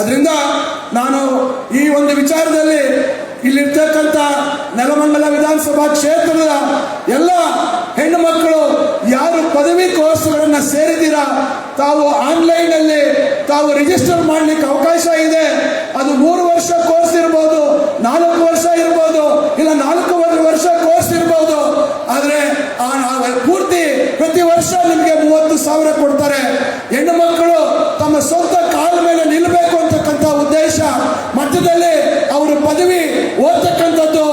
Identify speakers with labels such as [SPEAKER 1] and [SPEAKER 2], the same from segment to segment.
[SPEAKER 1] ಅದರಿಂದ ನಾನು ಈ ಒಂದು ವಿಚಾರದಲ್ಲಿ ಇಲ್ಲಿರ್ತಕ್ಕಂಥ ನೆಲಮಂಗಲ ವಿಧಾನಸಭಾ ಕ್ಷೇತ್ರದ ಎಲ್ಲ ಹೆಣ್ಣು ಮಕ್ಕಳು ಯಾರು ಪದವಿ ಕೋರ್ಸ್ಗಳನ್ನು ಸೇರಿದ್ದೀರಾ, ತಾವು ಆನ್ಲೈನಲ್ಲಿ ತಾವು ರಿಜಿಸ್ಟರ್ ಮಾಡಲಿಕ್ಕೆ ಅವಕಾಶ ಇದೆ. ಅದು 3 ವರ್ಷ ಕೋರ್ಸ್ ಇರ್ಬೋದು, 4 ವರ್ಷ ಇರ್ಬೋದು, ಇಲ್ಲ 4 ವರ್ಷ ಕೋರ್ಸ್ ಇರ್ಬೋದು. ಆದರೆ ಪೂರ್ತಿ ಪ್ರತಿ ವರ್ಷ ನಿಮಗೆ 30,000 ಕೊಡ್ತಾರೆ. ಹೆಣ್ಣು ಮಕ್ಕಳು ತಮ್ಮ ಸ್ವಂತ ಕಾಲ ಮೇಲೆ ನಿಲ್ಲಬೇಕು ಅಂತಕ್ಕಂಥ ಉದ್ದೇಶ, ಮಧ್ಯದಲ್ಲಿ ಅವರು ಪದವಿ ಓದ್ತಕ್ಕಂಥದ್ದು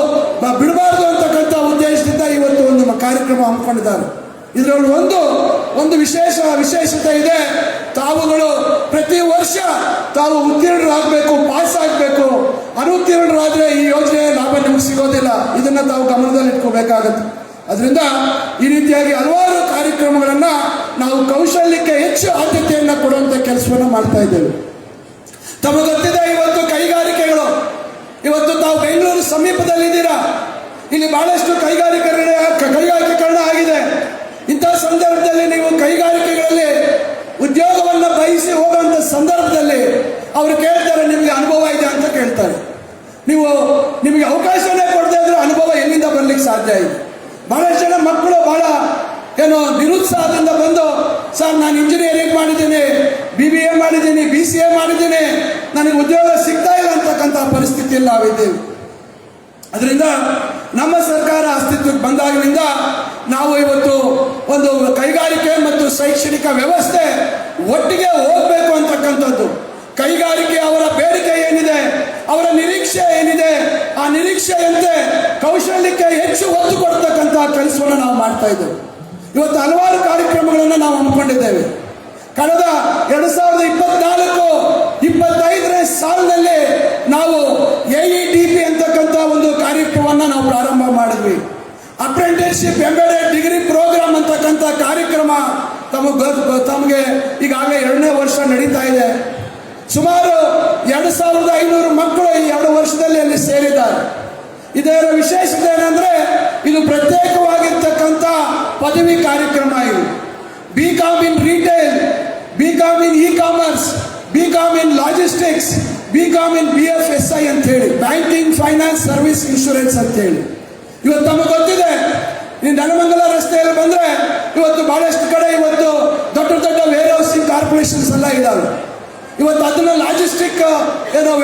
[SPEAKER 1] ಬಿಡಬಾರ್ದು ಅಂತಕ್ಕಂಥ ಉದ್ದೇಶದಿಂದ ಇವತ್ತು ಒಂದು ಕಾರ್ಯಕ್ರಮ ಹಮ್ಮಿಕೊಂಡಿದ್ದಾರೆ. ಇದರಲ್ಲಿ ಒಂದು ವಿಶೇಷತೆ ಇದೆ. ತಾವುಗಳು ಪ್ರತಿ ವರ್ಷ ತಾವು ಉತ್ತೀರ್ಣರಾಗಬೇಕು, ಪಾಸ್ ಆಗಬೇಕು. ಅನುತ್ತೀರ್ಣರಾದ್ರೆ ಈ ಯೋಜನೆ ಲಾಭ ನಿಮಗೆ ಸಿಗೋದಿಲ್ಲ. ಇದನ್ನ ತಾವು ಗಮನದಲ್ಲಿ ಇಟ್ಕೋಬೇಕಾಗತ್ತೆ. ಅದರಿಂದ ಈ ರೀತಿಯಾಗಿ ಹಲವಾರು ಕಾರ್ಯಕ್ರಮಗಳನ್ನ ನಾವು ಕೌಶಲ್ಯಕ್ಕೆ ಹೆಚ್ಚು ಆದ್ಯತೆಯನ್ನು ಕೊಡುವಂತ ಕೆಲಸವನ್ನು ಮಾಡ್ತಾ ಇದ್ದೇವೆ. ತಮಗೆ ಗೊತ್ತಿದೆ, ಇವತ್ತು ಕೈಗಾರಿಕೆಗಳು, ಇವತ್ತು ತಾವು ಬೆಂಗಳೂರು ಸಮೀಪದಲ್ಲಿದ್ದೀರಾ, ಇಲ್ಲಿ ಬಹಳಷ್ಟು ಕೈಗಾರಿಕೀಕರಣ ಆಗಿದೆ. ಇಂತಹ ಸಂದರ್ಭದಲ್ಲಿ ನೀವು ಕೈಗಾರಿಕೆಗಳಲ್ಲಿ ಉದ್ಯೋಗವನ್ನು ಬಯಸಿ ಹೋಗುವಂತ ಸಂದರ್ಭದಲ್ಲಿ ಅವರು ಕೇಳ್ತಾರೆ, ನಿಮಗೆ ಅನುಭವ ಇದೆ ಅಂತ ಕೇಳ್ತಾರೆ. ನಿಮಗೆ ಅವಕಾಶನೇ ಕೊಡದೇ ಇದ್ರೆ ಅನುಭವ ಎಲ್ಲಿಂದ ಬರ್ಲಿಕ್ಕೆ ಸಾಧ್ಯ ಇದೆ? ಬಹಳಷ್ಟು ಜನ ಮಕ್ಕಳು ಬಹಳ ನಿರುತ್ಸಾಹದಿಂದ ಬಂದು, ಸರ್ ನಾನು ಇಂಜಿನಿಯರಿಂಗ್ ಮಾಡಿದ್ದೀನಿ, BBA ಮಾಡಿದ್ದೀನಿ, BCA ಮಾಡಿದ್ದೀನಿ, ನನಗೆ ಉದ್ಯೋಗ ಸಿಗ್ತಾ ಇಲ್ಲ ಅಂತಕ್ಕಂಥ ಪರಿಸ್ಥಿತಿಯಲ್ಲಿ ನಾವಿದ್ದೇವೆ. ಅದರಿಂದ ನಮ್ಮ ಸರ್ಕಾರ ಅಸ್ತಿತ್ವಕ್ಕೆ ಬಂದಾಗಿನಿಂದ ನಾವು ಇವತ್ತು ಒಂದು ಕೈಗಾರಿಕೆ ಮತ್ತು ಶೈಕ್ಷಣಿಕ ವ್ಯವಸ್ಥೆ ಒಟ್ಟಿಗೆ ಹೋಗಬೇಕು ಅಂತಕ್ಕಂಥದ್ದು. ಕೈಗಾರಿಕೆ ಅವರ ಬೇಡಿಕೆ ಏನಿದೆ, ಅವರ ನಿರೀಕ್ಷೆ ಏನಿದೆ, ಆ ನಿರೀಕ್ಷೆಯಂತೆ ಕೌಶಲ್ಯಕ್ಕೆ ಹೆಚ್ಚು ಒತ್ತು ಕೊಡ್ತಕ್ಕಂಥ ಕೆಲಸವನ್ನು ನಾವು ಮಾಡ್ತಾ ಇದ್ದೇವೆ. ಇವತ್ತು ಹಲವಾರು ಕಾರ್ಯಕ್ರಮಗಳನ್ನು ನಾವು ಹಮ್ಮಿಕೊಂಡಿದ್ದೇವೆ. ಕಳೆದ 2024-25ನೇ ಸಾಲಿನಲ್ಲಿ ನಾವು AEDP ಅಂತಕ್ಕಂಥ ಒಂದು ಕಾರ್ಯಕ್ರಮವನ್ನು ನಾವು ಪ್ರಾರಂಭ ಮಾಡಿದ್ವಿ. ಅಪ್ರೆಂಟಿಸ್ಶಿಪ್ ಎಂಬೆಡೆಡ್ ಡಿಗ್ರಿ ಪ್ರೋಗ್ರಾಮ್ ಅಂತಕ್ಕಂಥ ಕಾರ್ಯಕ್ರಮ ತಮಗೆ ಈಗಾಗಲೇ 2ನೇ ವರ್ಷ ನಡೀತಾ ಇದೆ. ಸುಮಾರು 2,500 ಮಕ್ಕಳು ಈ 2 ವರ್ಷದಲ್ಲಿ ಅಲ್ಲಿ ಸೇರಿದ್ದಾರೆ. ಇದರ ವಿಶೇಷತೆ ಏನಂದ್ರೆ, ಇದು ಪ್ರತ್ಯೇಕವಾಗಿರ್ತಕ್ಕಂಥ ಪದವಿ ಕಾರ್ಯಕ್ರಮ. ಇದು BCom ಇನ್ ರಿಟೇಲ್, BCom ಇನ್ ಇ-ಕಾಮರ್ಸ್, BCom ಇನ್ ಲಾಜಿಸ್ಟಿಕ್ಸ್, BCom ಇನ್ BFSI ಅಂತ ಹೇಳಿ, ಬ್ಯಾಂಕಿಂಗ್, ಫೈನಾನ್ಸ್, ಸರ್ವಿಸ್, ಇನ್ಶೂರೆನ್ಸ್ ಅಂತ ಹೇಳಿ. ಇವತ್ತು ತಮಗೆ ಗೊತ್ತಿದೆ, ಈ ನೆಲಮಂಗಲ ರಸ್ತೆಯಲ್ಲಿ ಬಂದ್ರೆ ಇವತ್ತು ಬಹಳಷ್ಟು ಕಡೆ ಇವತ್ತು ದೊಡ್ಡ ವೇರ್ ಹೌಸಿಂಗ್ ಕಾರ್ಪೊರೇಷನ್ಸ್ ಎಲ್ಲ ಇದಾವೆ. ಇವತ್ತು ಅದನ್ನ ಲಾಜಿಸ್ಟಿಕ್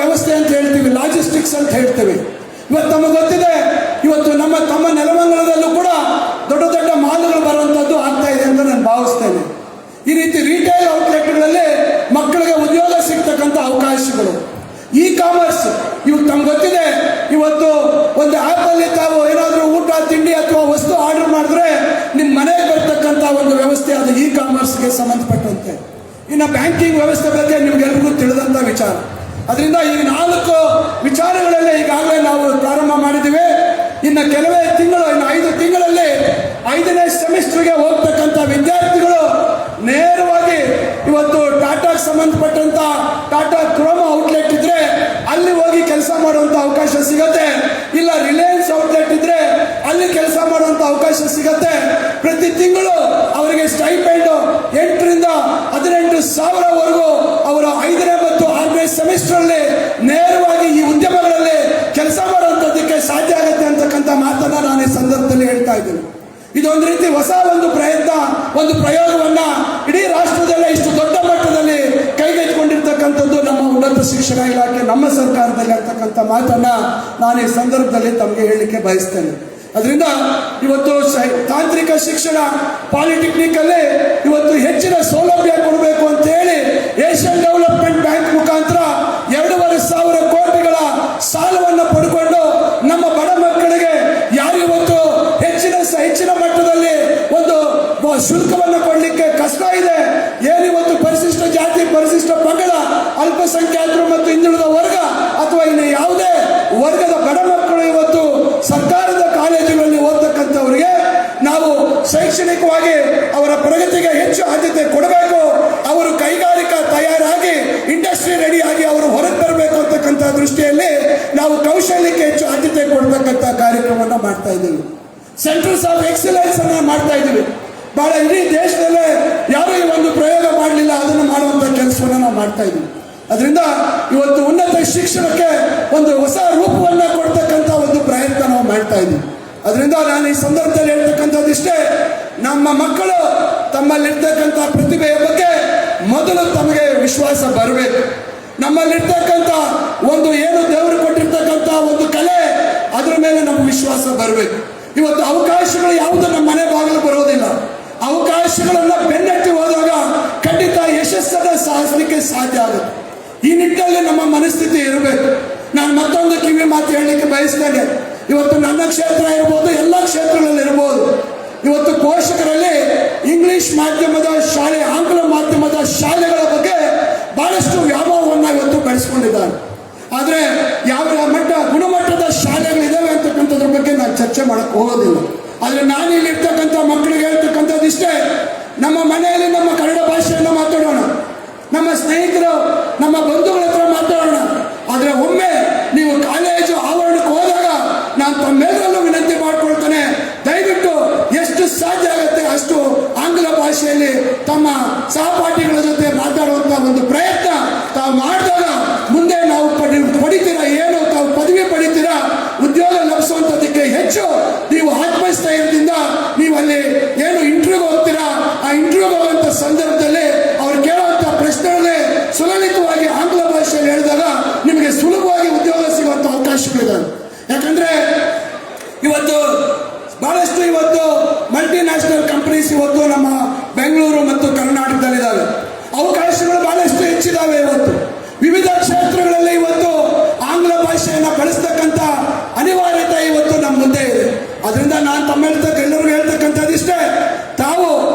[SPEAKER 1] ವ್ಯವಸ್ಥೆ ಅಂತ ಹೇಳ್ತೀವಿ, ಲಾಜಿಸ್ಟಿಕ್ಸ್ ಅಂತ ಹೇಳ್ತೀವಿ. ಇವತ್ತು ನಮಗೆ ಗೊತ್ತಿದೆ, ಇವತ್ತು ತಮ್ಮ ನೆಲಮಂಗಲದಲ್ಲೂ ಕೂಡ ದೊಡ್ಡ ಮಾಲ್ಗಳು ಬರುವಂತದ್ದು ಆಗ್ತಾ ಇದೆ ಅಂತ ನಾನು ಭಾವಿಸ್ತೇನೆ. ಈ ರೀತಿ ರಿಟೇಲ್ ಔಟ್ಲೆಟ್ಗಳಲ್ಲಿ ಮಕ್ಕಳಿಗೆ ಉದ್ಯೋಗ ಸಿಗ್ತಕ್ಕಂಥ ಅವಕಾಶಗಳು. ಇ-ಕಾಮರ್ಸ್, ಇವಾಗ ತಮ್ಗೆ ಗೊತ್ತಿದೆ, ಇವತ್ತು ಒಂದು ಆ್ಯಪ್ ಅಲ್ಲಿ ತಾವು ಏನಾದರೂ ಊಟ, ತಿಂಡಿ ಅಥವಾ ವಸ್ತು ಆರ್ಡರ್ ಮಾಡಿದ್ರೆ ನಿಮ್ಮ ಮನೆಗೆ ಬರ್ತಕ್ಕಂಥ ಒಂದು ವ್ಯವಸ್ಥೆ, ಅದು ಇ-ಕಾಮರ್ಸ್ಗೆ ಸಂಬಂಧಪಟ್ಟಂತೆ. ಇನ್ನು ಬ್ಯಾಂಕಿಂಗ್ ವ್ಯವಸ್ಥೆ ಬಗ್ಗೆ ನಿಮ್ಗೆಲ್ರಿಗೂ ತಿಳಿದಂಥ ವಿಚಾರ. ಅದರಿಂದ ಈ 4 ವಿಚಾರಗಳಲ್ಲಿ ಈಗಾಗಲೇ ನಾವು ಪ್ರಾರಂಭ ಮಾಡಿದ್ದೀವಿ. ಇನ್ನು ಕೆಲವೇ ತಿಂಗಳು, ಇನ್ನು 5 ತಿಂಗಳಲ್ಲಿ 5ನೇ ಸೆಮಿಸ್ಟರ್ಗೆ ಹೋಗ್ತಕ್ಕಂಥ ವಿದ್ಯಾರ್ಥಿಗಳು ನೇರವಾಗಿ ಇವತ್ತು ಟಾಟಾಗೆ ಸಂಬಂಧಪಟ್ಟಂತ ಟಾಟಾ ಕ್ರೋಮಾ ಔಟ್ಲೆಟ್ ಇದ್ರೆ ಅಲ್ಲಿ ಹೋಗಿ ಕೆಲಸ ಮಾಡುವಂತ ಅವಕಾಶ ಸಿಗತ್ತೆ. ಇಲ್ಲ ರಿಲಯನ್ಸ್ ಔಟ್ಲೆಟ್ ಇದ್ರೆ ಅಲ್ಲಿ ಕೆಲಸ ಮಾಡುವಂತ ಅವಕಾಶ ಸಿಗತ್ತೆ. ಪ್ರತಿ ತಿಂಗಳು ಅವರಿಗೆ ಸ್ಟೈಪೆಂಡ್ 8ರಿಂದ 18,000ವರೆಗೂ ಅವರ 5ನೇ ಮತ್ತು 6ನೇ ಸೆಮಿಸ್ಟರ್ ಅಲ್ಲಿ ನೇರವಾಗಿ ಈ ಉದ್ಯಮಗಳಲ್ಲಿ ಕೆಲಸ ಮಾಡುವಂತದ್ದಕ್ಕೆ ಸಾಧ್ಯ ಆಗುತ್ತೆ ಅಂತಕ್ಕಂಥ ಮಾತನ್ನ ನಾನು ಈ ಸಂದರ್ಭದಲ್ಲಿ ಹೇಳ್ತಾ ಇದ್ದೀನಿ. ಇದೊಂದು ರೀತಿ ಹೊಸ ಒಂದು ಪ್ರಯತ್ನ, ಒಂದು ಪ್ರಯೋಗವನ್ನ ಇಡೀ ರಾಷ್ಟ್ರದಲ್ಲೇ ಇಷ್ಟು ದೊಡ್ಡ ಮಟ್ಟದಲ್ಲಿ ಕೈಗೆತ್ತಿಕೊಂಡಿರ್ತಕ್ಕಂಥದ್ದು ನಮ್ಮ ಉನ್ನತ ಶಿಕ್ಷಣ ಇಲಾಖೆ, ನಮ್ಮ ಸರ್ಕಾರದಲ್ಲಿ ಆಗ್ತಕ್ಕಂಥ ಮಾತನ್ನ ನಾನು ಈ ಸಂದರ್ಭದಲ್ಲಿ ತಮಗೆ ಹೇಳಲಿಕ್ಕೆ ಬಯಸ್ತೇನೆ. ಅದರಿಂದ ಇವತ್ತು ತಾಂತ್ರಿಕ ಶಿಕ್ಷಣ ಪಾಲಿಟೆಕ್ನಿಕ್ ಅಲ್ಲಿ ಇವತ್ತು ಹೆಚ್ಚಿನ ಸೌಲಭ್ಯ ಕೊಡಬೇಕು ಅಂತ ಹೇಳಿ ಏಷ್ಯನ್ ಡೆವಲಪ್ಮೆಂಟ್ ಬ್ಯಾಂಕ್ ಮುಖಾಂತರ 2,500 ಕೋಟಿಗಳ ಸಾಲವನ್ನು ಪಡ್ಕೊಂಡು ನಮ್ಮ ಬಡ ಮಕ್ಕಳಿಗೆ ಯಾರು ಇವತ್ತು ಹೆಚ್ಚಿನ ಮಟ್ಟದಲ್ಲಿ ಒಂದು ಶುಲ್ಕವನ್ನು ಕೊಡಲಿಕ್ಕೆ ಕಷ್ಟ ಇದೆ, ಏನಿವತ್ತು ಪರಿಶಿಷ್ಟ ಜಾತಿ, ಪರಿಶಿಷ್ಟ ಪಂಗಡ, ಅಲ್ಪಸಂಖ್ಯಾತರು ಮತ್ತು ಹಿಂದುಳಿದ ವರ್ಗ ಅಥವಾ ಇನ್ನು ಯಾವುದೇ ವರ್ಗದ ಬಡ ಮಕ್ಕಳು ಇವತ್ತು ಸರ್ಕಾರದ ಕಾಲೇಜುಗಳಲ್ಲಿ ಓದ್ತಕ್ಕಂಥವರಿಗೆ ನಾವು ಶೈಕ್ಷಣಿಕವಾಗಿ ಅವರ ಪ್ರಗತಿಗೆ ಹೆಚ್ಚು ಆದ್ಯತೆ ಕೊಡಬೇಕು. ಅವರು ಕೈಗಾರಿಕಾ ತಯಾರಾಗಿ ಇಂಡಸ್ಟ್ರಿ ರೆಡಿ ಆಗಿ ಅವರು ಹೊರಗೆ ಬರಬೇಕು ಅಂತಕ್ಕಂಥ ದೃಷ್ಟಿಯಲ್ಲಿ ನಾವು ಕೌಶಲ್ಯಕ್ಕೆ ಹೆಚ್ಚು ಆದ್ಯತೆ ಕೊಡ್ತಕ್ಕಂಥ ಕಾರ್ಯಕ್ರಮವನ್ನು ಮಾಡ್ತಾ ಇದ್ದೀವಿ. ಸೆಂಟರ್ಸ್ ಆಫ್ ಎಕ್ಸಲೆನ್ಸ್ ಅನ್ನ ಮಾಡ್ತಾ ಇದ್ದೀವಿ. ಬಹಳ ಇಡೀ ದೇಶದಲ್ಲೇ ಯಾರು ಈ ಒಂದು ಪ್ರಯೋಗ ಮಾಡಲಿಲ್ಲ, ಅದನ್ನು ಮಾಡುವಂತ ಕೆಲಸವನ್ನು ನಾವು ಮಾಡ್ತಾ ಇದ್ದೀವಿ. ಅದರಿಂದ ಇವತ್ತು ಉನ್ನತ ಶಿಕ್ಷಣಕ್ಕೆ ಒಂದು ಹೊಸ ರೂಪವನ್ನು ಕೊಡ್ತಕ್ಕಂಥ ಒಂದು ಪ್ರಯತ್ನ ನಾವು ಮಾಡ್ತಾ ಇದ್ದೀವಿ. ಅದರಿಂದ ನಾನು ಈ ಸಂದರ್ಭದಲ್ಲಿ ಹೇಳ್ತಕ್ಕಂಥದ್ದಿಷ್ಟೇ, ನಮ್ಮ ಮಕ್ಕಳು ತಮ್ಮಲ್ಲಿರ್ತಕ್ಕಂಥ ಪ್ರತಿಭೆಯ ಬಗ್ಗೆ ಮೊದಲು ತಮಗೆ ವಿಶ್ವಾಸ ಬರಬೇಕು. ನಮ್ಮಲ್ಲಿರ್ತಕ್ಕಂಥ ಒಂದು ಏನು ದೇವರು ಕೊಟ್ಟಿರ್ತಕ್ಕಂಥ ಒಂದು ಕಲೆ, ಅದರ ಮೇಲೆ ನಮ್ಗೆ ವಿಶ್ವಾಸ ಬರಬೇಕು. ಇವತ್ತು ಅವಕಾಶಗಳು ಯಾವುದು ನಮ್ಮ ಮನೆ ಬಾಗಿಲು ಬರೋದಿಲ್ಲ. ಅವಕಾಶಗಳನ್ನ ಬೆನ್ನಟ್ಟಿ ಹೋದಾಗ ಖಂಡಿತ ಯಶಸ್ಸನ್ನು ಸಾಧಿಸಲಿಕ್ಕೆ ಸಾಧ್ಯ ಆಗುತ್ತೆ. ಈ ನಿಟ್ಟಿನಲ್ಲಿ ನಮ್ಮ ಮನಸ್ಥಿತಿ ಇರಬೇಕು. ನಾನು ಮತ್ತೊಂದು ಕಿವಿ ಮಾತು ಹೇಳಲಿಕ್ಕೆ ಬಯಸ್ತೇನೆ. ಇವತ್ತು ನನ್ನ ಕ್ಷೇತ್ರ ಇರ್ಬೋದು, ಎಲ್ಲ ಕ್ಷೇತ್ರಗಳಲ್ಲಿ ಇರ್ಬೋದು, ಇವತ್ತು ಪೋಷಕರಲ್ಲಿ ಇಂಗ್ಲಿಷ್ ಮಾಧ್ಯಮದ ಶಾಲೆ, ಆಂಗ್ಲ ಮಾಧ್ಯಮದ ಶಾಲೆಗಳ ಬಗ್ಗೆ ಬಹಳಷ್ಟು ವ್ಯಾಮೋಹವನ್ನು ಇವತ್ತು ಬೆಳೆಸ್ಕೊಂಡಿದ್ದಾರೆ. ಆದರೆ ಯಾವ ಗುಣಮಟ್ಟದ ಶಾಲೆಗಳಿದ್ದಾವೆ ಅಂತಕ್ಕಂಥದ್ರ ಬಗ್ಗೆ ನಾನು ಚರ್ಚೆ ಮಾಡಕ್ಕೆ ಹೋಗೋದಿಲ್ಲ. ಆದರೆ ನಾನು ಇಲ್ಲಿರ್ತಕ್ಕಂಥ ಮಕ್ಕಳಿಗೆ ಹೇಳ್ತಕ್ಕಂಥದ್ದು ಇಷ್ಟೇ, ನಮ್ಮ ಮನೆಯಲ್ಲಿ ನಮ್ಮ ಕನ್ನಡ ಭಾಷೆಯನ್ನು ಮಾತಾಡೋಣ, ನಮ್ಮ ಸ್ನೇಹಿತರು ನಮ್ಮ ಬಂಧುಗಳ ಹತ್ರ ಮಾತಾಡೋಣ. ಆದರೆ ಒಮ್ಮೆ ನೀವು ಕಾಲೇಜು ಆವರಣಕ್ಕೆ ಹೋದಾಗ ನಾನು ತಮ್ಮೆಲ್ಲರಲ್ಲೂ ವಿನಂತಿ ಮಾಡ್ಕೊಳ್ತೇನೆ, ದಯವಿಟ್ಟು ಎಷ್ಟು ಸಾಧ್ಯ ಆಗುತ್ತೆ ಅಷ್ಟು ಆಂಗ್ಲ ಭಾಷೆಯಲ್ಲಿ ತಮ್ಮ ಸಹಪಾಠಿಗಳ ಜೊತೆ ಮಾತಾಡುವಂಥ ಒಂದು ಪ್ರಯತ್ನ ತಾವು ಮಾಡಿದಾಗ ಮುಂದೆ ನಾವು ಪಡಿತೀರಾ, ಏನು ತಾವು ಪದವಿ ಪಡಿತೀರಾ, ಉದ್ಯೋಗ ಲಭಿಸುವಂಥದ್ದಕ್ಕೆ ಹೆಚ್ಚು ನೀವು ಆತ್ಮಸ್ಥೈರ್ಯದಿಂದ ನೀವು ಅಲ್ಲಿ ಏನು ಇಂಟರ್ವ್ಯೂಗೆ ಹೋಗ್ತೀರಾ, ಆ ಇಂಟರ್ವ್ಯೂಗೆ ಹೋಗುವಂಥ ಸಂದರ್ಭದಲ್ಲಿ ಅವ್ರು ಕೇಳುವಂಥ ಪ್ರಶ್ನೆಗಳೇ ಸುಲಲಿತವಾಗಿ ಆಂಗ್ಲ ಭಾಷೆಯಲ್ಲಿ ಹೇಳಿದಾಗ ನಿಮಗೆ ಸುಲಭವಾಗಿ ಉದ್ಯೋಗ ಸಿಗುವಂಥ ಅವಕಾಶಗಳಿದ್ದಾವೆ. ಯಾಕಂದ್ರೆ ಇವತ್ತು ಬಹಳಷ್ಟು ಮಲ್ಟಿನ್ಯಾಷನಲ್ ಕಂಪನೀಸ್ ಇವತ್ತು ನಮ್ಮ ಬೆಂಗಳೂರು ಮತ್ತು ಕರ್ನಾಟಕದಲ್ಲಿದ್ದಾವೆ. ಅವಕಾಶಗಳು ಬಹಳಷ್ಟು ಹೆಚ್ಚಿದ್ದಾವೆ. ಇವತ್ತು ವಿವಿಧ ಕ್ಷೇತ್ರಗಳಲ್ಲಿ ಇವತ್ತು ಆಂಗ್ಲ ಭಾಷೆಯನ್ನು ಬಳಸ್ತಕ್ಕಂಥ ಅನಿವಾರ್ಯತೆ ಇವತ್ತು ನಮ್ಮ ಮುಂದೆ ಇದೆ. ಅದರಿಂದ ನಾನು ಎಲ್ಲರಿಗೂ ಹೇಳ್ತಕ್ಕಂಥದ್ದು ಇಷ್ಟೇ, ತಾವು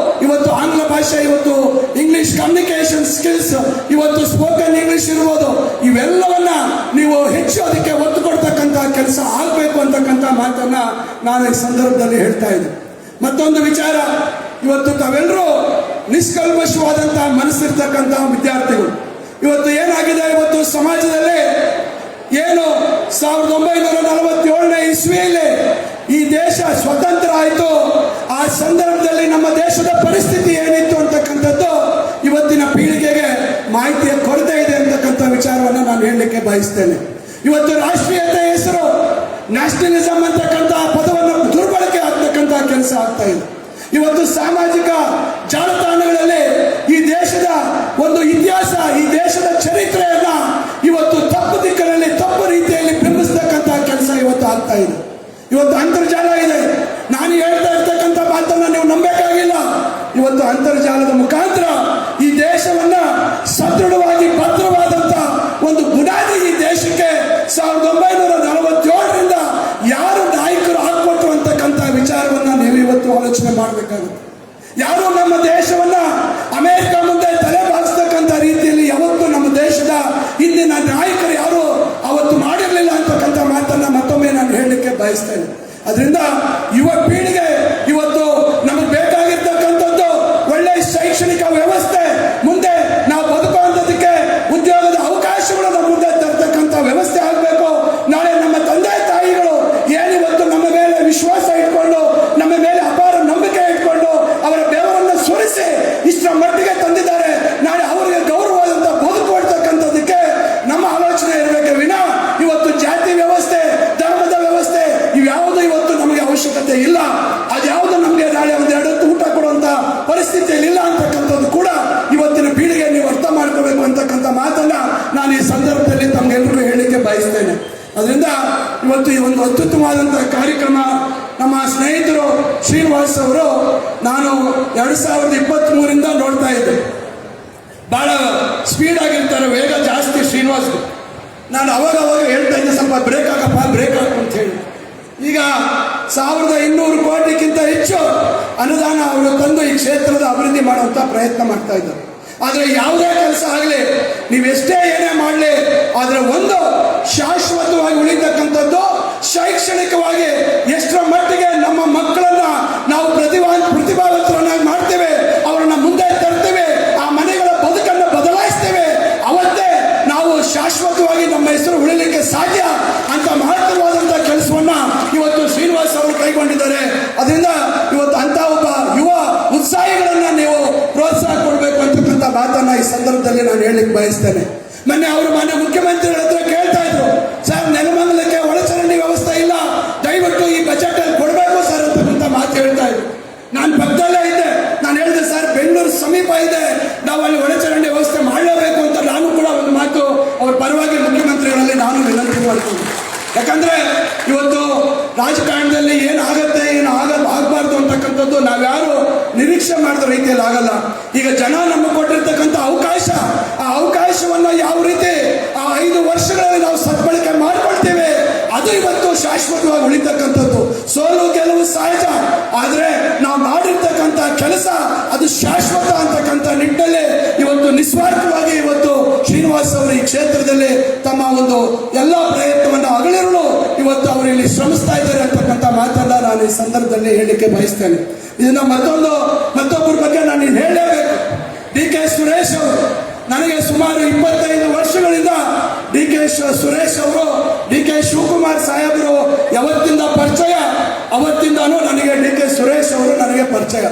[SPEAKER 1] ಇವತ್ತು ಆಂಗ್ಲ ಭಾಷೆ, ಇವತ್ತು ಇಂಗ್ಲಿಷ್ ಕಮ್ಯುನಿಕೇಶನ್ ಸ್ಕಿಲ್ಸ್, ಇವತ್ತು ಸ್ಪೋಕನ್ ಇಂಗ್ಲಿಷ್ ಇರ್ಬೋದು, ಇವೆಲ್ಲವನ್ನ ನೀವು ಹೆಚ್ಚು ಅದಕ್ಕೆ ಒತ್ತು ಕೊಡ್ತಕ್ಕಂಥ ಕೆಲಸ ಆಗಬೇಕು ಅಂತಕ್ಕಂಥ ಮಾತನ್ನ ನಾನು ಈ ಸಂದರ್ಭದಲ್ಲಿ ಹೇಳ್ತಾ ಇದ್ದೀನಿ. ಮತ್ತೊಂದು ವಿಚಾರ, ಇವತ್ತು ತಾವೆಲ್ಲರೂ ನಿಷ್ಕಲ್ಮಶವಾದಂತಹ ಮನಸ್ಸಿರ್ತಕ್ಕಂಥ ವಿದ್ಯಾರ್ಥಿಗಳು. ಇವತ್ತು ಏನಾಗಿದೆ, ಇವತ್ತು ಸಮಾಜದಲ್ಲಿ ಏನು 1947ನೇ ಇಸ್ವಿಯಲ್ಲಿ ಈ ದೇಶ ಸ್ವತಂತ್ರ ಆಯಿತು, ಆ ಸಂದರ್ಭದಲ್ಲಿ ನಮ್ಮ ದೇಶದ ಪರಿಸ್ಥಿತಿ ಏನಿತ್ತು ಅಂತಕ್ಕಂಥದ್ದು ಇವತ್ತಿನ ಪೀಳಿಗೆಗೆ ಮಾಹಿತಿಯ ಕೊರತೆ ಇದೆ ಅಂತಕ್ಕಂಥ ವಿಚಾರವನ್ನು ನಾನು ಹೇಳಲಿಕ್ಕೆ ಬಯಸ್ತೇನೆ. ಇವತ್ತು ರಾಷ್ಟ್ರೀಯತೆ ಹೆಸರು ನ್ಯಾಷನಲಿಸಂ ಅಂತಕ್ಕಂಥ ಪದವನ್ನು ದುರ್ಬಳಕೆ ಆಗ್ತಕ್ಕಂಥ ಕೆಲಸ ಆಗ್ತಾ ಇದೆ. ಇವತ್ತು ಸಾಮಾಜಿಕ ಜಾಲತಾಣಗಳಲ್ಲಿ ಈ ದೇಶದ ಒಂದು ಇತಿಹಾಸ, ಈ ದೇಶದ ಚರಿತ್ರೆಯನ್ನ ಇವತ್ತು ತಪ್ಪು ದಿಕ್ಕಿನಲ್ಲಿ, ತಪ್ಪು ರೀತಿಯಲ್ಲಿ ಬಿಂಬಿಸ್ತಕ್ಕಂಥ ಕೆಲಸ ಇವತ್ತು ಆಗ್ತಾ ಇದೆ. ಇವತ್ತು ಅಂತರ್ಜಾಲ ಇದೆ. ನಾನು ಹೇಳ್ತಾ ಇರ್ತಕ್ಕಂಥ ಮಾತನ್ನ ನೀವು ನಂಬೇಕಾಗಿಲ್ಲ. ಇವತ್ತು ಅಂತರ್ಜಾಲದ ಮುಖಾಂತರ ಈ ದೇಶವನ್ನ ಸದೃಢವಾಗಿ ಭದ್ರವಾದಂತ ಒಂದು ಬುನಾದಿ ಈ ದೇಶಕ್ಕೆ 1947ರಿಂದ ಯಾರು ನಾಯಕರು ಹಾಕೊಟ್ರು ಅಂತಕ್ಕಂಥ ವಿಚಾರವನ್ನ ನೀವು ಇವತ್ತು ಆಲೋಚನೆ ಮಾಡಬೇಕಾಗುತ್ತೆ. ಯಾರು ನಮ್ಮ ದೇಶವನ್ನ ಅಮೆರಿಕ ಮುಂದೆ ತಲೆ ಬಾಗಿಸ್ತಕ್ಕಂಥ ರೀತಿಯಲ್ಲಿ ಯಾವತ್ತು ನಮ್ಮ ದೇಶದ ಹಿಂದಿನ ನಾಯಕರು ಯಾರು ಅವತ್ತು ಮಾಡಿರಲಿಲ್ಲ ಅಂತಕ್ಕಂಥ ಮಾತನ್ನ ಮತ್ತೊಮ್ಮೆ ನಾನು ಹೇಳಲಿಕ್ಕೆ ಬಯಸ್ತೇನೆ. ಅದರಿಂದ ಯುವ ಪೀಳಿಗೆ ಇವತ್ತು ನಮಗೆ ಬೇಕಾಗಿರ್ತಕ್ಕಂಥದ್ದು ಒಳ್ಳೆಯ ಶೈಕ್ಷಣಿಕ ವ್ಯವಸ್ಥೆ, ಮುಂದೆ ನಾವು ಬದುಕುವಂಥದ್ದಕ್ಕೆ ಉದ್ಯೋಗದ ಅವಕಾಶಗಳು ನಮ್ಮ ಮುಂದೆ ತರ್ತಕ್ಕಂಥ ವ್ಯವಸ್ಥೆ ಆಗಬೇಕು. ನಾಳೆ ನಮ್ಮ ತಂದೆ ತಾಯಿಗಳು ಏನಿವತ್ತು ನಮ್ಮ ಮೇಲೆ ವಿಶ್ವಾಸ ಇಟ್ಕೊಂಡು, ನಮ್ಮ ಮೇಲೆ ಅಪಾರ ನಂಬಿಕೆ ಇಟ್ಕೊಂಡು, ಅವರ ಬೆವರನ್ನು ಸುರಿಸಿ ಇಷ್ಟರ ಮಟ್ಟಿಗೆ ತಂದಿದ್ದಾರೆ, ನಾಳೆ ಅವರಿಗೆ ಗೌರವವಾದಂಥ ಬದುಕು ಕೊಡ್ತಕ್ಕಂಥದ್ದಕ್ಕೆ ನಮ್ಮ ಆಲೋಚನೆ ಇರಬೇಕೆ ವಿನಾ ಇವತ್ತು ಜಾತಿ ವ್ಯವಸ್ಥೆ, ಧರ್ಮದ ವ್ಯವಸ್ಥೆ ಇವ್ಯಾವುದು ಇವತ್ತು ನಮಗೆ ಅವಶ್ಯಕತೆ ಇಲ್ಲ. ಅದ್ಯಾವುದು ನಮಗೆ ನಾಳೆ ಒಂದೆರಡು ಊಟ ಕೊಡುವಂತ ಪರಿಸ್ಥಿತಿಯಲ್ಲಿ ಇಲ್ಲ ಅಂತಕ್ಕಂಥದ್ದು ಕೂಡ ಇವತ್ತಿನ ಪೀಳಿಗೆ ನೀವು ಅರ್ಥ ಮಾಡ್ಕೋಬೇಕು ಅಂತಕ್ಕಂಥ ಮಾತನ್ನ ನಾನು ಈ ಸಂದರ್ಭದಲ್ಲಿ ತಮ್ಗೆಲ್ಲರಿಗೂ ಹೇಳಲಿಕ್ಕೆ ಬಯಸ್ತೇನೆ. ಅದರಿಂದ ಇವತ್ತು ಈ ಒಂದು ಅತ್ಯುತ್ತಮವಾದಂತಹ ಕಾರ್ಯಕ್ರಮ ನಮ್ಮ ಸ್ನೇಹಿತರು ಶ್ರೀನಿವಾಸ್ ಅವರು, ನಾನು 2023ರಿಂದ ನೋಡ್ತಾ ಇದ್ದೆ, ಬಹಳ ಸ್ಪೀಡ್ ಆಗಿರ್ತಾರೆ, ವೇಗ ಜಾಸ್ತಿ ಶ್ರೀನಿವಾಸ್. ನಾನು ಅವಾಗ ಹೇಳ್ತಾ ಇದ್ದೆ, ಸ್ವಲ್ಪ ಬ್ರೇಕ್ ಹಾಕಪ್ಪ, ಬ್ರೇಕ್ ಹಾಕು ಅಂತ ಹೇಳಿ. ಈಗ 1200 ಕೋಟಿಗಿಂತ ಹೆಚ್ಚು ಅನುದಾನ ಅವರು ತಂದು ಈ ಕ್ಷೇತ್ರದ ಅಭಿವೃದ್ಧಿ ಮಾಡುವಂತ ಪ್ರಯತ್ನ ಮಾಡ್ತಾ ಇದ್ದಾರೆ. ಆದರೆ ಯಾವುದೇ ಕೆಲಸ ಆಗಲಿ, ನೀವೆಷ್ಟೇ ಏನೇ ಮಾಡಲಿ, ಆದರೆ ಒಂದು ಶಾಶ್ವತವಾಗಿ ಉಳಿತಕ್ಕಂಥದ್ದು ಶೈಕ್ಷಣಿಕವಾಗಿ ಎಷ್ಟರ ಮಟ್ಟಿಗೆ ನಮ್ಮ ಮಕ್ಕಳನ್ನ ನಾವು ಪ್ರತಿಭಾವಂತರನ್ನಾಗಿ ಮಾಡ್ತೇವೆ, ಅವರನ್ನ ಮುಂದೆ ತರ್ತೇವೆ, ಆ ಮನೆಗಳ ಬದುಕನ್ನು ಬದಲಾಯಿಸ್ತೇವೆ, ಅವತ್ತೇ ನಾವು ಶಾಶ್ವತವಾಗಿ ನಮ್ಮ ಹೆಸರು ಉಳಿಲಿಕ್ಕೆ ಸಾಧ್ಯ ಅಂತ ಮಹತ್ತರವಾದಂತಹ ಕೆಲಸವನ್ನ ಇವತ್ತು ಶ್ರೀನಿವಾಸ್ ಅವರು ಕೈಗೊಂಡಿದ್ದಾರೆ. ಅದರಿಂದ ಇವತ್ತು ಅಂತ ಒಬ್ಬ ಯುವ ಉತ್ಸಾಹಿಗಳನ್ನ ನೀವು ಪ್ರೋತ್ಸಾಹ ಕೊಡಬೇಕು ಅಂತಕ್ಕಂಥ ಮಾತನ್ನ ಈ ಸಂದರ್ಭದಲ್ಲಿ ನಾನು ಹೇಳಲಿಕ್ಕೆ ಬಯಸ್ತೇನೆ. ಮೊನ್ನೆ ಅವರು ಮಾನ್ಯ ಮುಖ್ಯಮಂತ್ರಿಗಳ ಹತ್ರ ಕೇಳ್ತಾ ಇದ್ರು, ಸರ್ ನೆಲಮಂಗಲಕ್ಕೆ ಒಳಚರಂಡಿ ವ್ಯವಸ್ಥೆ ಇಲ್ಲ, ದಯವಿಟ್ಟು ಈ ಬಜೆಟ್ ಅಲ್ಲಿ ಕೊಡಬೇಕು ಸರ್ ಅಂತಕ್ಕಂಥ ಮಾತು ಹೇಳ್ತಾ ಇದ್ರು. ನಾನು ಪಕ್ಕದಲ್ಲೇ ಇದ್ದೆ, ನಾನು ಹೇಳಿದೆ ಸರ್ ಬೆಂಗಳೂರು ಸಮೀಪ ಇದೆ, ನಾವು ಅಲ್ಲಿ ಒಳಚರಂಡಿ ವ್ಯವಸ್ಥೆ ಮಾಡಲೇಬೇಕು ಅಂತ ನಾನು ಕೂಡ ಒಂದು ಮಾತು ಅವ್ರ ಪರವಾಗಿ ಮುಖ್ಯಮಂತ್ರಿಗಳಲ್ಲಿ ನಾನು ವಿನಂತಿ ಮಾಡ್ತೀನಿ. ಯಾಕಂದ್ರೆ ಇವತ್ತು ರಾಜಕಾರಣದಲ್ಲಿ ಏನಾಗತ್ತೆ ಏನು ಆಗಬಾರ್ದು ಅಂತಕ್ಕಂಥದ್ದು ನಾವ್ಯಾರು ನಿರೀಕ್ಷೆ ಮಾಡಿದ ರೀತಿಯಲ್ಲಿ ಆಗಲ್ಲ. ಈಗ ಜನ ನಮಗೆ ಕೊಟ್ಟಿರ್ತಕ್ಕಂಥ ಅವಕಾಶ, ಆ ಅವಕಾಶವನ್ನು ಯಾವ ರೀತಿ ಆ 5 ವರ್ಷಗಳಲ್ಲಿ ನಾವು ಸದ್ಬಳಕೆ ಮಾಡ್ಕೊಳ್ತೇವೆ, ಅದು ಇವತ್ತು ಶಾಶ್ವತವಾಗಿ ಉಳಿತಕ್ಕಂಥದ್ದು. ಸೋಲು ಗೆಲುವು ಸಹಜ, ಆದ್ರೆ ನಾವು ಮಾಡಿರ್ತಕ್ಕಂಥ ಕೆಲಸ ಅದು ಶಾಶ್ವತ ಅಂತಕ್ಕಂಥ ನಿಟ್ಟಿನಲ್ಲಿ ಇವತ್ತು ನಿಸ್ವಾರ್ಥವಾಗಿ ಇವತ್ತು ಶ್ರೀನಿವಾಸ್ ಅವರು ಈ ಕ್ಷೇತ್ರದಲ್ಲಿ ತಮ್ಮ ಒಂದು ಎಲ್ಲ ಪ್ರಯತ್ನವನ್ನು ಅಗಲಿರಲು ಇವತ್ತು ಅವರು ಇಲ್ಲಿ ಶ್ರಮಿಸ್ತಾ ಇದ್ದಾರೆ ಅಂತಕ್ಕಂಥ ಮಾತನ್ನ ನಾನು ಈ ಸಂದರ್ಭದಲ್ಲಿ ಹೇಳಲಿಕ್ಕೆ ಬಯಸ್ತೇನೆ. ಇದನ್ನ ಮತ್ತೊಬ್ಬರ ಬಗ್ಗೆ ನಾನು ಇಲ್ಲಿ ಹೇಳಲೇಬೇಕು. ಡಿ.ಕೆ. ಸುರೇಶ್ ಅವರು ನನಗೆ ಸುಮಾರು 25 ವರ್ಷಗಳಿಂದ ಡಿ.ಕೆ. ಸುರೇಶ್ ಅವರು, ಡಿ.ಕೆ. ಶಿವಕುಮಾರ್ ಸಾಹೇಬರು ಯಾವತ್ತಿಂದ ಪರಿಚಯ, ಅವತ್ತಿಂದಾನು ನನಗೆ ಡಿ.ಕೆ. ಸುರೇಶ್ ಅವರು ನನಗೆ ಪರಿಚಯ.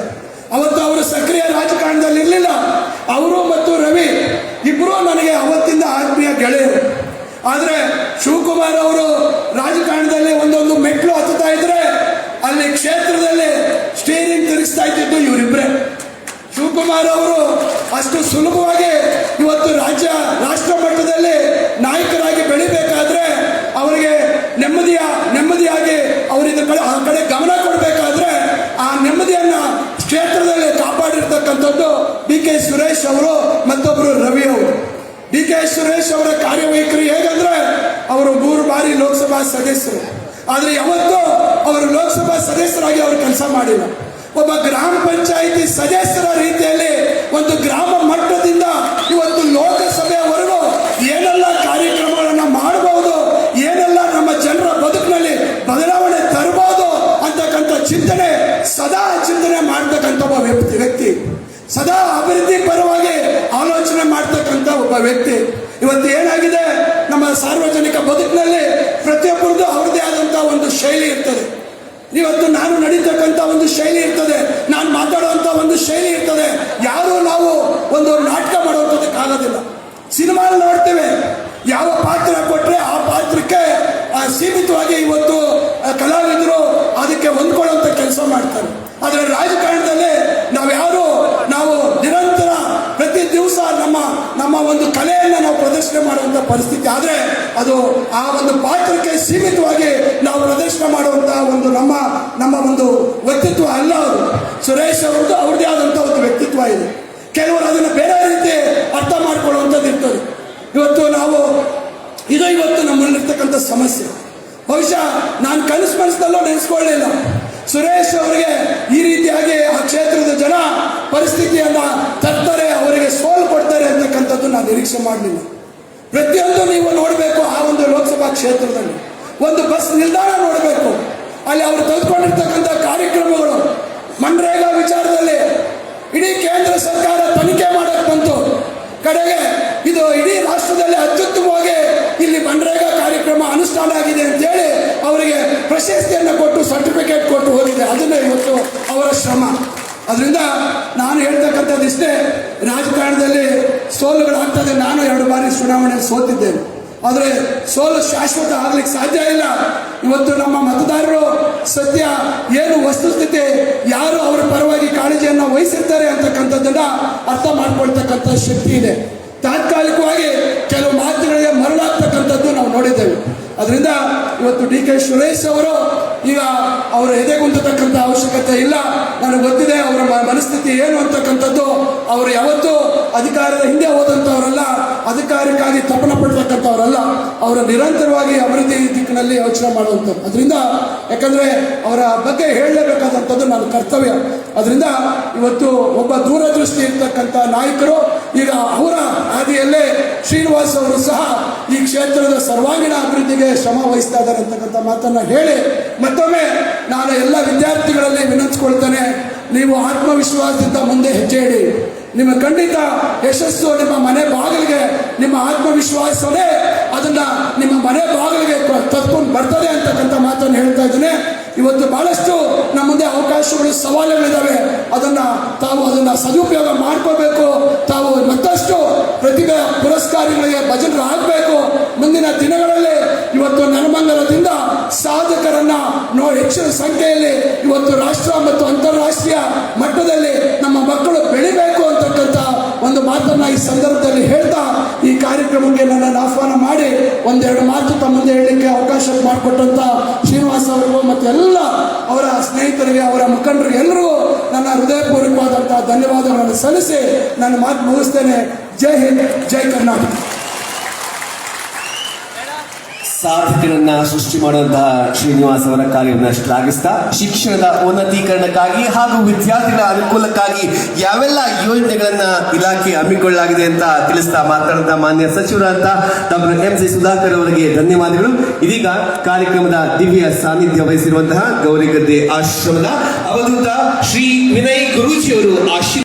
[SPEAKER 1] ಅವತ್ತು ಅವರು ಸಕ್ರಿಯ ರಾಜಕಾರಣದಲ್ಲಿ ಇರಲಿಲ್ಲ. ಅವರು ಮತ್ತು ರವಿ ಇಬ್ಬರು ನನಗೆ ಅವತ್ತಿಂದ ಆತ್ಮೀಯ ಗೆಳೆಯರು. ಆದರೆ ಶಿವಕುಮಾರ್ ಅವರು ರಾಜಕಾರಣದಲ್ಲಿ ಒಂದೊಂದು ಮೆಟ್ಲು ಹತ್ತುತ್ತಾ ಇದ್ರೆ ಅಲ್ಲಿ ಕ್ಷೇತ್ರದಲ್ಲಿ ಸ್ಟೀರಿಂಗ್ ತಿರುಗಿಸ್ತಾ ಇದ್ದಿದ್ದು ಇವರಿಬ್ಬರೇ. ಶಿವಕುಮಾರ್ ಅವರು ಅಷ್ಟು ಸುಲಭವಾಗಿ ಇವತ್ತು ರಾಷ್ಟ್ರ ಮಟ್ಟದಲ್ಲಿ ನಾಯಕರಾಗಿ ಬೆಳಿಬೇಕಾದ್ರೆ ಅವರಿಗೆ ನೆಮ್ಮದಿಯಾಗಿ ಅವರಿದ ಆ ಕಡೆ ಗಮನ ಕೊಡಬೇಕಾದ್ರೆ ಆ ನೆಮ್ಮದಿಯನ್ನ ಕ್ಷೇತ್ರದಲ್ಲಿ ಕಾಪಾಡಿರ್ತಕ್ಕಂಥದ್ದು ಡಿ.ಕೆ. ಸುರೇಶ್ ಅವರು ಮತ್ತೊಬ್ಬರು ರವಿ ಅವರು. ಡಿ.ಕೆ. ಸುರೇಶ್ ಅವರ ಕಾರ್ಯವೈಖರಿ ಹೇಗಂದ್ರೆ ಅವರು 3 ಬಾರಿ ಲೋಕಸಭಾ ಸದಸ್ಯರು, ಆದ್ರೆ ಯಾವತ್ತೂ ಅವರು ಲೋಕಸಭಾ ಸದಸ್ಯರಾಗಿ ಅವರು ಕೆಲಸ ಮಾಡಿಲ್ಲ. ಒಬ್ಬ ಗ್ರಾಮ ಪಂಚಾಯಿತಿ ಸದಸ್ಯರ ರೀತಿಯಲ್ಲಿ ಒಂದು ಗ್ರಾಮ ಮಟ್ಟದಿಂದ ಇವತ್ತು ಲೋಕಸಭೆಯವರೆಗೂ ಏನೆಲ್ಲ ಕಾರ್ಯಕ್ರಮಗಳನ್ನ ಮಾಡಬಹುದು, ಏನೆಲ್ಲ ನಮ್ಮ ಜನರ ಬದುಕಿನಲ್ಲಿ ಬದಲಾವಣೆ ತರಬಹುದು ಅಂತಕ್ಕಂಥ ಸದಾ ಚಿಂತನೆ ಮಾಡ್ತಕ್ಕಂಥ ಒಬ್ಬ ವ್ಯಕ್ತಿ, ಸದಾ ಅಭಿವೃದ್ಧಿ ಪರವಾಗಿ ಆಲೋಚನೆ ಮಾಡ್ತಕ್ಕಂಥ ಒಬ್ಬ ವ್ಯಕ್ತಿ. ಇವತ್ತು ಏನಾಗಿದೆ, ನಮ್ಮ ಸಾರ್ವಜನಿಕ ಬದುಕಿನಲ್ಲಿ ಪ್ರತಿಯೊಬ್ಬರದ್ದು ಅವ್ರದೇ ಆದಂತಹ ಒಂದು ಶೈಲಿ ಇರ್ತದೆ. ಇವತ್ತು ನಾನು ನಡೀತಕ್ಕಂಥ ಒಂದು ಶೈಲಿ ಇರ್ತದೆ, ನಾನು ಮಾತಾಡುವಂಥ ಒಂದು ಶೈಲಿ ಇರ್ತದೆ. ಯಾರು ನಾವು ಒಂದು ನಾಟಕ ಮಾಡೋದಕ್ಕಾಗೋದಿಲ್ಲ. ಸಿನಿಮಾ ನೋಡ್ತೇವೆ, ಯಾವ ಪಾತ್ರ ಕೊಟ್ಟರೆ ಆ ಪಾತ್ರಕ್ಕೆ ಸೀಮಿತವಾಗಿ ಇವತ್ತು ಕಲಾವಿದರು ಅದಕ್ಕೆ ಹೊಂದ್ಕೊಳ್ಳುವಂಥ ಕೆಲಸ ಮಾಡ್ತಾರೆ. ಆದರೆ ರಾಜಕಾರಣದಲ್ಲಿ ನಾವು ನಿರಂತರ ಪ್ರತಿ ದಿವಸ ನಮ್ಮ ಒಂದು ಕಲೆಯನ್ನು ನಾವು ಪ್ರದರ್ಶನ ಮಾಡುವಂಥ ಪರಿಸ್ಥಿತಿ. ಆದರೆ ಅದು ಆ ಒಂದು ಪಾತ್ರಕ್ಕೆ ಸೀಮಿತವಾಗಿ ನಾವು ಪ್ರದರ್ಶನ ಮಾಡುವಂಥ ಒಂದು ನಮ್ಮ ಒಂದು ವ್ಯಕ್ತಿತ್ವ ಅಲ್ಲ. ಅದು ಸುರೇಶ್ ಅವ್ರದ್ದು ಅವ್ರದ್ದೇ ಆದಂಥ ಒಂದು ವ್ಯಕ್ತಿತ್ವ ಇದೆ. ಕೆಲವರು ಅದನ್ನು ಬೇರೆ ರೀತಿ ಅರ್ಥ ಮಾಡ್ಕೊಳ್ಳುವಂಥದ್ದು ಇರ್ತದೆ. ಇವತ್ತು ನಮ್ಮಲ್ಲಿರ್ತಕ್ಕಂಥ ಸಮಸ್ಯೆ. ಬಹುಶಃ ನಾನು ಮನಸ್ಸಲ್ಲೂ ನೆನೆಸ್ಕೊಳ್ಳಿಲ್ಲ ಸುರೇಶ್ ಅವರಿಗೆ ಈ ರೀತಿಯಾಗಿ ಆ ಕ್ಷೇತ್ರದ ಜನ ಪರಿಸ್ಥಿತಿಯನ್ನ ತರ್ತಾರೆ, ಅವರಿಗೆ ಸೋಲು ಕೊಡ್ತಾರೆ ಅಂತಕ್ಕಂಥದ್ದು ನಾನು ನಿರೀಕ್ಷೆ ಮಾಡಲಿಲ್ಲ. ಪ್ರತಿಯೊಂದು ನೀವು ನೋಡಬೇಕು, ಆ ಒಂದು ಲೋಕಸಭಾ ಕ್ಷೇತ್ರದಲ್ಲಿ ಒಂದು ಬಸ್ ನಿಲ್ದಾಣ ನೋಡಬೇಕು, ಅಲ್ಲಿ ಅವರು ತೆಗೆದುಕೊಂಡಿರ್ತಕ್ಕಂಥ ಕಾರ್ಯಕ್ರಮಗಳು. ಮನ್ರೇಗಾ ವಿಚಾರದಲ್ಲಿ ಇಡೀ ಕೇಂದ್ರ ಸರ್ಕಾರ ತನಿಖೆ ಮಾಡಕ್ಕೆ ಬಂತು, ಕಡೆಗೆ ಇದು ಇಡೀ ರಾಷ್ಟ್ರದಲ್ಲಿ ಅತ್ಯುತ್ತಮವಾಗಿ ಇಲ್ಲಿ ಮನ್ರೇಗಾ ಕಾರ್ಯಕ್ರಮ ಅನುಷ್ಠಾನ ಆಗಿದೆ ಅಂತೇಳಿ ಅವರಿಗೆ ಪ್ರಶಸ್ತಿಯನ್ನು ಕೊಟ್ಟು ಸರ್ಟಿಫಿಕೇಟ್ ಕೊಟ್ಟು ಹೋಗಿದೆ. ಅದನ್ನೇ ಇವತ್ತು ಅವರ ಶ್ರಮ. ಅದರಿಂದ ನಾನು ಹೇಳ್ತಕ್ಕಂಥದ್ದು ಇಷ್ಟೇ, ರಾಜಕಾರಣದಲ್ಲಿ ಸೋಲುಗಳಾಗ್ತದೆ. ನಾನು 2 ಬಾರಿ ಚುನಾವಣೆಯಲ್ಲಿ ಸೋತಿದ್ದೇನೆ, ಆದರೆ ಸೋಲು ಶಾಶ್ವತ ಆಗ್ಲಿಕ್ಕೆ ಸಾಧ್ಯ ಇಲ್ಲ. ಇವತ್ತು ನಮ್ಮ ಮತದಾರರು ಸದ್ಯ ಏನು ವಸ್ತುಸ್ಥಿತಿ, ಯಾರು ಅವರ ಪರವಾಗಿ ಕಾಳಜಿಯನ್ನು ವಹಿಸಿರ್ತಾರೆ ಅಂತಕ್ಕಂಥದ್ದನ್ನ ಅರ್ಥ ಮಾಡ್ಕೊಳ್ತಕ್ಕಂಥ ಶಕ್ತಿ ಇದೆ. ತಾತ್ಕಾಲಿಕವಾಗಿ ಕೆಲವು ಮಾತುಗಳಿಗೆ ಮರಳಾಗ್ತಕ್ಕಂಥದ್ದು ನಾವು ನೋಡಿದ್ದೇವೆ. ಅದರಿಂದ ಇವತ್ತು ಡಿ.ಕೆ. ಸುರೇಶ್ ಅವರು ಈಗ ಅವರು ಎದೆಗುಂದತಕ್ಕಂಥ ಅವಶ್ಯಕತೆ ಇಲ್ಲ. ನನಗೆ ಗೊತ್ತಿದೆ ಅವರ ಮನಸ್ಥಿತಿ ಏನು ಅಂತಕ್ಕಂಥದ್ದು. ಅವರು ಯಾವತ್ತೂ ಅಧಿಕಾರದ ಹಿಂದೆ ಹೋದಂಥವರಲ್ಲ, ಅಧಿಕಾರಕ್ಕಾಗಿ ತಪನ ಪಡ್ತಕ್ಕಂಥವರಲ್ಲ. ಅವರು ನಿರಂತರವಾಗಿ ಅಭಿವೃದ್ಧಿ ದಿಕ್ಕಿನಲ್ಲಿ ಯೋಚನೆ ಮಾಡುವಂಥದ್ದು. ಅದರಿಂದ ಯಾಕಂದರೆ ಅವರ ಬಗ್ಗೆ ಹೇಳಲೇಬೇಕಾದಂಥದ್ದು ನನ್ನ ಕರ್ತವ್ಯ. ಅದರಿಂದ ಇವತ್ತು ಒಬ್ಬ ದೂರದೃಷ್ಟಿ ಇರ್ತಕ್ಕಂಥ ನಾಯಕರು ಈಗ ಅವರ ಹಾದಿಯಲ್ಲೇ ಶ್ರೀನಿವಾಸ್ ಅವರು ಸಹ ಈ ಕ್ಷೇತ್ರದ ಸರ್ವಾಂಗೀಣ ಅಭಿವೃದ್ಧಿಗೆ ಶ್ರಮ ವಹಿಸ್ತಾ ಇದ್ದಾರೆ ಅಂತಕ್ಕಂಥ ಮಾತನ್ನು ಹೇಳಿ ಮತ್ತೊಮ್ಮೆ ನಾನು ಎಲ್ಲ ವಿದ್ಯಾರ್ಥಿಗಳಲ್ಲಿ ವಿನಂತಿಸ್ಕೊಳ್ತೇನೆ, ನೀವು ಆತ್ಮವಿಶ್ವಾಸದಿಂದ ಮುಂದೆ ಹೆಜ್ಜೆ ಇಡಿ. ನಿಮ್ಮ ಖಂಡಿತ ಯಶಸ್ಸು ನಿಮ್ಮ ಮನೆ ಬಾಗಿಲಿಗೆ, ನಿಮ್ಮ ಆತ್ಮವಿಶ್ವಾಸವೇ ಅದನ್ನ ನಿಮ್ಮ ಮನೆ ಬಾಗಿಲಿಗೆ ತತ್ಕೊಂಡು ಬರ್ತದೆ ಅಂತಕ್ಕಂಥ ಮಾತನ್ನು ಹೇಳ್ತಾ ಇದ್ದೇನೆ. ಇವತ್ತು ಬಹಳಷ್ಟು ನಮ್ಮ ಮುಂದೆ ಅವಕಾಶಗಳು ಸವಾಲುಗಳಿದ್ದಾವೆ. ತಾವು ಅದನ್ನ ಸದುಪಯೋಗ ಮಾಡ್ಕೋಬೇಕು. ತಾವು ಮತ್ತಷ್ಟು ಪ್ರತಿಭೆ ಪುರಸ್ಕಾರಿಗಳಿಗೆ ಭಜನರು ಆಗಬೇಕು. ಮುಂದಿನ ದಿನಗಳಲ್ಲಿ ಇವತ್ತು ನೆಲಮಂಗಲದಿಂದ ಸಾಧಕರನ್ನ ಹೆಚ್ಚಿನ ಸಂಖ್ಯೆಯಲ್ಲಿ ಇವತ್ತು ರಾಷ್ಟ್ರ ಮತ್ತು ಅಂತಾರಾಷ್ಟ್ರೀಯ ಮಟ್ಟದಲ್ಲಿ ನಮ್ಮ ಮಕ್ಕಳು ಬೆಳಿಬೇಕು ಅಂತಕ್ಕಂಥ ಒಂದು ಮಾತನ್ನ ಈ ಸಂದರ್ಭದಲ್ಲಿ ಹೇಳ್ತಾ ಈ ಕಾರ್ಯಕ್ರಮಕ್ಕೆ ನನ್ನನ್ನು ಆಹ್ವಾನ ಮಾಡಿ ಒಂದೆರಡು ಮಾತು ತಮ್ಮ ಮುಂದೆ ಹೇಳಲಿಕ್ಕೆ ಅವಕಾಶ ಮಾಡಿಕೊಟ್ಟಂತ ಶ್ರೀನಿವಾಸ್ ಅವರಿಗೂ ಮತ್ತು ಎಲ್ಲ ಅವರ ಸ್ನೇಹಿತರಿಗೆ, ಅವರ ಮುಖಂಡರಿಗೆ ಎಲ್ಲರಿಗೂ ನನ್ನ ಹೃದಯಪೂರ್ವಕವಾದಂತಹ ಧನ್ಯವಾದಗಳನ್ನು ಸಲ್ಲಿಸಿ ನನ್ನ ಮಾತು ಮುಗಿಸ್ತೇನೆ. ಜೈ ಹಿಂದ್, ಜೈ ಕರ್ನಾಟಕ.
[SPEAKER 2] ಸಾಧಕರನ್ನ ಸೃಷ್ಟಿ ಮಾಡುವಂತಹ ಶ್ರೀನಿವಾಸ್ ಅವರ ಕಾರ್ಯವನ್ನು ಶ್ಲಾಘಿಸ್ತಾ ಶಿಕ್ಷಣದ ಉನ್ನತೀಕರಣಕ್ಕಾಗಿ ಹಾಗೂ ವಿದ್ಯಾರ್ಥಿಗಳ ಅನುಕೂಲಕ್ಕಾಗಿ ಯಾವೆಲ್ಲ ಯೋಜನೆಗಳನ್ನ ಇಲಾಖೆ ಹಮ್ಮಿಕೊಳ್ಳಲಾಗಿದೆ ಅಂತ ತಿಳಿಸ್ತಾ ಮಾತನಾಡಿದ ಮಾನ್ಯ ಸಚಿವರಾದ ಡಾಕ್ಟರ್ ಎಂ ಸಿ ಸುಧಾಕರ್ ಅವರಿಗೆ ಧನ್ಯವಾದಗಳು. ಇದೀಗ ಕಾರ್ಯಕ್ರಮದ ದಿವ್ಯ ಸಾನ್ನಿಧ್ಯ ವಹಿಸಿರುವಂತಹ ಗೌರಿಗದ್ದೆ ಆಶ್ರಮದ ಅವಧೂತ ಶ್ರೀ ವಿನಯ್ ಗುರೂಜಿ ಅವರು ಆಶೀರ್ವಾದ